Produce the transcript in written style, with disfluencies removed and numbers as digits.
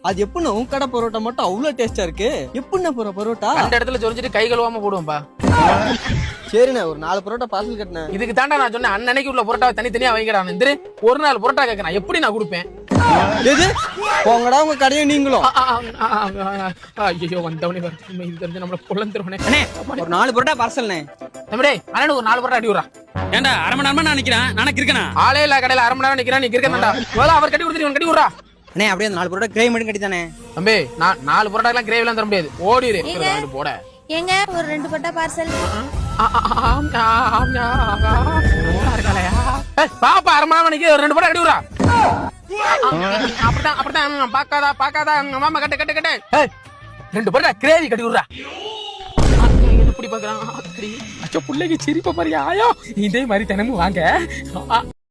அது எப்படின்னா உன் கடை பரோட்டா மட்டும் அவ்வளவு டேஸ்டா இருக்கு. எப்படின்னா போற பரோட்டா அந்த இடத்துல சொரிஞ்சிட்டு கை கழுவாம போடுவோம்பா. சரிண்ணே, ஒரு 4 பரோட்டா பார்சல் கட்டினேன். இதுக்கு தாண்டா நான் சொன்னேன் அன்னைக்கு உள்ள பரோட்டா தனித்தனியா வைக்கிறான். இந்த ஒரு நாள் பரோட்டா கேட்கறேன், எப்படி நான் கொடுப்பேன்? எது போங்கடா உங்க கடையை நீங்களும். ஐயோ வந்தவனே இது தெரிஞ்சு நம்மள குழந்துருவனே. ஒரு 4 பரோட்டா பார்சல்ண்ணே. தம்பி அண்ணனுக்கு ஒரு 4 பரோட்டா அடி விடுறா. ஏன்டா அரை மணி நேரமா நான் நிக்கிறேன், நானே இருக்கேனா? ஆளே இல்ல கடையில அரை மணி நேரம் நிக்கிறேன், நீ இருக்கேன்டா. அவர் கட்டி கொடுத்துட்டு கட்டி விடுறா. அண்ணே அப்படியே அந்த 4 பரோட்டா கிரேவி மட்டும் கட்டித்தானே. தம்பி நான் 4 பரோட்டாக்கெல்லாம் கிரேவி எல்லாம் தர முடியாது, ஓடிடு போட. ஏங்க ஒரு 2 பரோட்டா பார்சல். பாப்பா அரை மணி நேரம் நிக்க, ஒரு 2 பரோட்டா கட்டி விடுறா. அப்படித்தான் பாக்காதா மாமா கட்ட கட்ட கட்ட 2 பரோட்டா கிரேவி கட்டி விடுறா. எப்படி பாக்குறான் பிள்ளைக்கு சிரிப்ப மாதிரி ஆயோ இதே மாதிரி தினமும் வாங்க.